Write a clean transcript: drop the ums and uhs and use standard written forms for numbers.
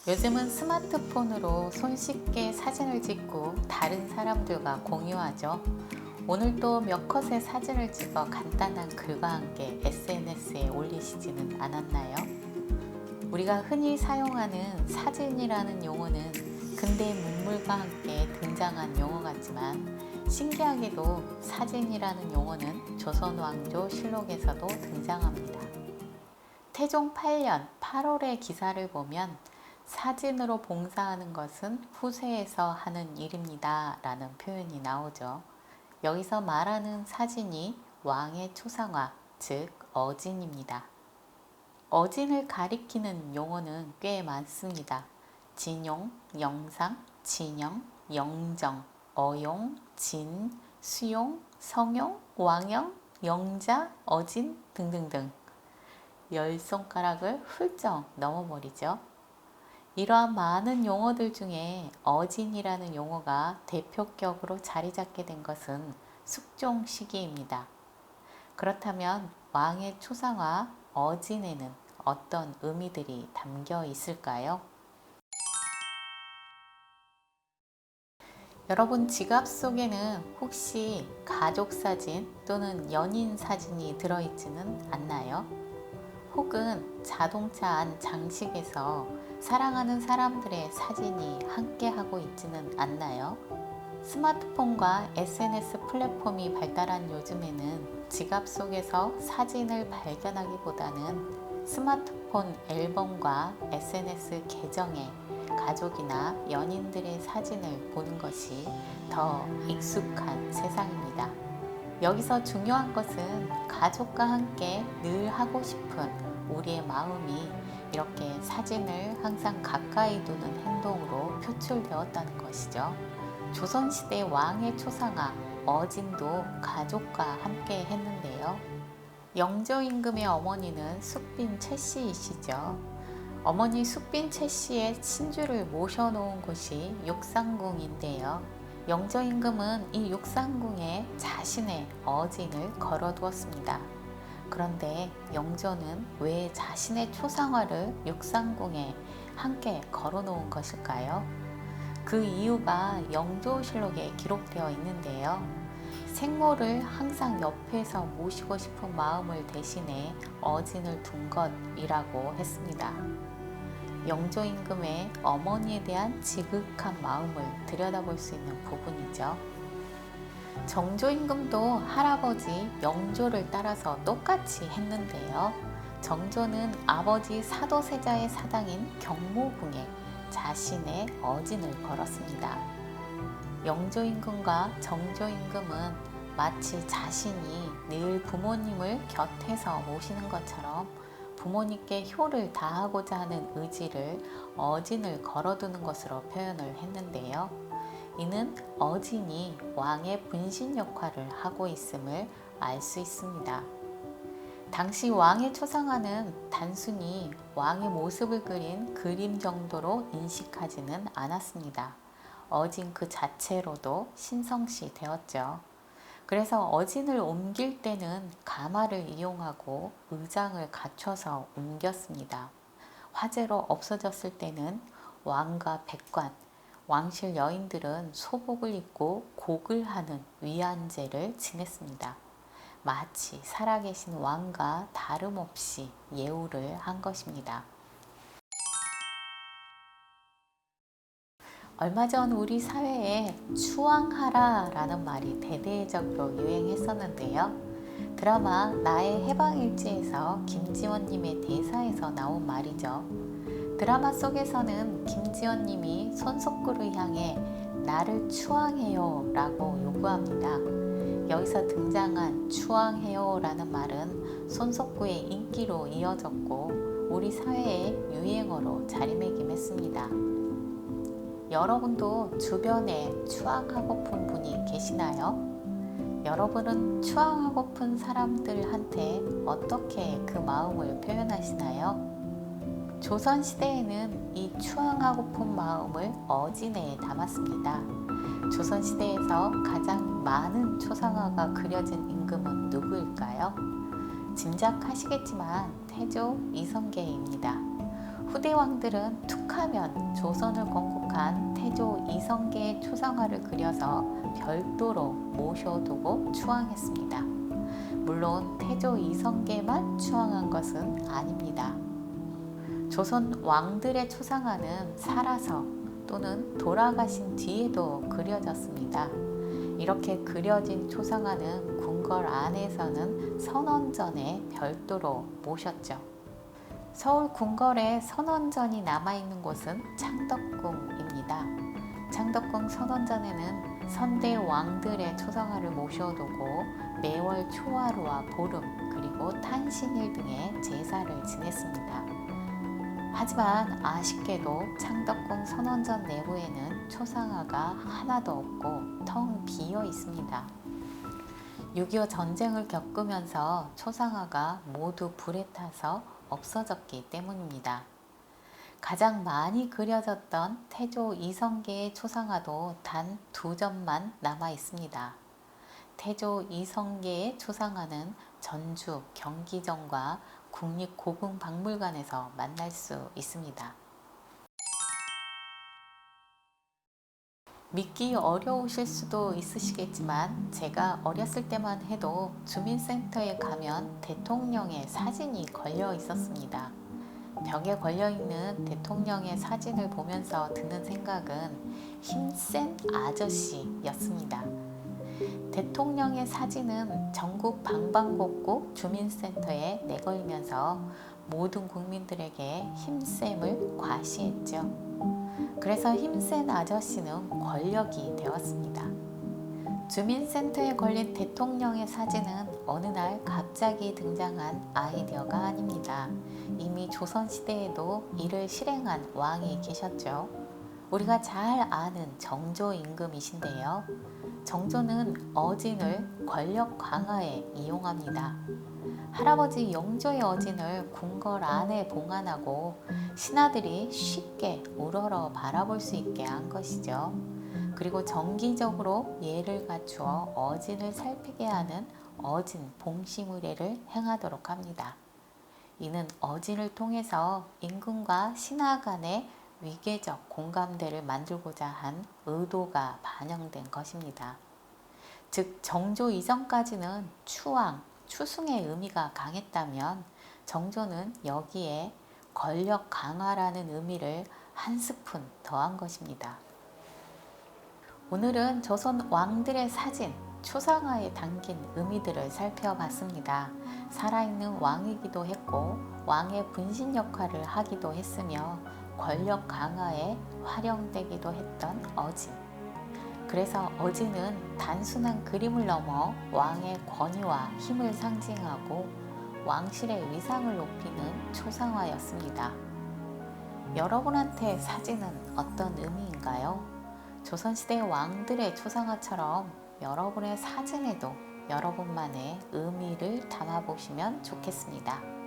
요즘은 스마트폰으로 손쉽게 사진을 찍고 다른 사람들과 공유하죠. 오늘도 몇 컷의 사진을 찍어 간단한 글과 함께 SNS에 올리시지는 않았나요? 우리가 흔히 사용하는 사진이라는 용어는 근대 문물과 함께 등장한 용어 같지만 신기하게도 사진이라는 용어는 조선왕조 실록에서도 등장합니다. 태종 8년 8월의 기사를 보면 사진으로 봉사하는 것은 후세에서 하는 일입니다 라는 표현이 나오죠. 여기서 말하는 사진이 왕의 초상화, 즉 어진입니다. 어진을 가리키는 용어는 꽤 많습니다. 진용, 영상, 진영, 영정, 어용, 진, 수용, 성용, 왕영, 영자, 어진 등등등 10손가락을 훌쩍 넘어버리죠. 이러한 많은 용어들 중에 어진이라는 용어가 대표격으로 자리 잡게 된 것은 숙종 시기입니다. 그렇다면 왕의 초상화 어진에는 어떤 의미들이 담겨 있을까요? 여러분 지갑 속에는 혹시 가족 사진 또는 연인 사진이 들어있지는 않나요? 혹은 자동차 안 장식에서 사랑하는 사람들의 사진이 함께하고 있지는 않나요? 스마트폰과 SNS 플랫폼이 발달한 요즘에는 지갑 속에서 사진을 발견하기보다는 스마트폰 앨범과 SNS 계정에 가족이나 연인들의 사진을 보는 것이 더 익숙한 세상입니다. 여기서 중요한 것은 가족과 함께 늘 하고 싶은 우리의 마음이 이렇게 사진을 항상 가까이 두는 행동으로 표출되었다는 것이죠. 조선시대 왕의 초상화 어진도 가족과 함께 했는데요. 영조 임금의 어머니는 숙빈 최씨이시죠. 어머니 숙빈 최씨의 친주를 모셔놓은 곳이 육상궁인데요. 영조 임금은 이 육상궁에 자신의 어진을 걸어두었습니다. 그런데 영조는 왜 자신의 초상화를 육상궁에 함께 걸어놓은 것일까요? 그 이유가 영조실록에 기록되어 있는데요. 생모를 항상 옆에서 모시고 싶은 마음을 대신해 어진을 둔 것이라고 했습니다. 영조 임금의 어머니에 대한 지극한 마음을 들여다볼 수 있는 부분이죠. 정조 임금도 할아버지 영조를 따라서 똑같이 했는데요. 정조는 아버지 사도세자의 사당인 경모궁에 자신의 어진을 걸었습니다. 영조 임금과 정조 임금은 마치 자신이 늘 부모님을 곁에서 모시는 것처럼 부모님께 효를 다하고자 하는 의지를 어진을 걸어두는 것으로 표현을 했는데요. 이는 어진이 왕의 분신 역할을 하고 있음을 알 수 있습니다. 당시 왕의 초상화는 단순히 왕의 모습을 그린 그림 정도로 인식하지는 않았습니다. 어진 그 자체로도 신성시 되었죠. 그래서 어진을 옮길 때는 가마를 이용하고 의장을 갖춰서 옮겼습니다. 화재로 없어졌을 때는 왕과 백관, 왕실 여인들은 소복을 입고 곡을 하는 위안제를 지냈습니다. 마치 살아계신 왕과 다름없이 예우를 한 것입니다. 얼마 전 우리 사회에 추앙하라 라는 말이 대대적으로 유행했었는데요. 드라마 나의 해방일지에서 김지원님의 대사에서 나온 말이죠. 드라마 속에서는 김지원님이 손석구를 향해 나를 추앙해요 라고 요구합니다. 여기서 등장한 추앙해요 라는 말은 손석구의 인기로 이어졌고 우리 사회의 유행어로 자리매김했습니다. 여러분도 주변에 추앙하고픈 분이 계시나요? 여러분은 추앙하고픈 사람들한테 어떻게 그 마음을 표현하시나요? 조선시대에는 이 추앙하고픈 마음을 어진에 담았습니다. 조선시대에서 가장 많은 초상화가 그려진 임금은 누구일까요? 짐작하시겠지만 태조 이성계입니다. 후대 왕들은 툭하면 조선을 건국한 태조 이성계의 초상화를 그려서 별도로 모셔두고 추앙했습니다. 물론 태조 이성계만 추앙한 것은 아닙니다. 조선 왕들의 초상화는 살아서 또는 돌아가신 뒤에도 그려졌습니다. 이렇게 그려진 초상화는 궁궐 안에서는 선원전에 별도로 모셨죠. 서울 궁궐에 선원전이 남아있는 곳은 창덕궁입니다. 창덕궁 선원전에는 선대 왕들의 초상화를 모셔두고 매월 초하루와 보름 그리고 탄신일 등의 제사를 지냈습니다. 하지만 아쉽게도 창덕궁 선원전 내부에는 초상화가 하나도 없고 텅 비어 있습니다. 6.25 전쟁을 겪으면서 초상화가 모두 불에 타서 없어졌기 때문입니다. 가장 많이 그려졌던 태조 이성계의 초상화도 단 2점만 남아 있습니다. 태조 이성계의 초상화는 전주 경기정과 국립고궁박물관에서 만날 수 있습니다. 믿기 어려우실 수도 있으시겠지만 제가 어렸을 때만 해도 주민센터에 가면 대통령의 사진이 걸려 있었습니다. 벽에 걸려있는 대통령의 사진을 보면서 드는 생각은 힘센 아저씨였습니다. 대통령의 사진은 전국 방방곡곡 주민센터에 내걸리면서 모든 국민들에게 힘셈을 과시했죠. 그래서 힘센 아저씨는 권력이 되었습니다. 주민센터에 걸린 대통령의 사진은 어느 날 갑자기 등장한 아이디어가 아닙니다. 이미 조선시대에도 이를 실행한 왕이 계셨죠. 우리가 잘 아는 정조 임금이신데요. 정조는 어진을 권력 강화에 이용합니다. 할아버지 영조의 어진을 궁궐 안에 봉안하고 신하들이 쉽게 우러러 바라볼 수 있게 한 것이죠. 그리고 정기적으로 예를 갖추어 어진을 살피게 하는 어진 봉시무례를 행하도록 합니다. 이는 어진을 통해서 임금과 신하 간의 위계적 공감대를 만들고자 한 의도가 반영된 것입니다. 즉 정조 이전까지는 추앙, 추승의 의미가 강했다면 정조는 여기에 권력 강화라는 의미를 한 스푼 더한 것입니다. 오늘은 조선 왕들의 사진, 초상화에 담긴 의미들을 살펴봤습니다. 살아있는 왕이기도 했고 왕의 분신 역할을 하기도 했으며 권력 강화에 활용되기도 했던 어진. 그래서 어진은 단순한 그림을 넘어 왕의 권위와 힘을 상징하고 왕실의 위상을 높이는 초상화였습니다. 여러분한테 사진은 어떤 의미인가요? 조선시대 왕들의 초상화처럼 여러분의 사진에도 여러분만의 의미를 담아보시면 좋겠습니다.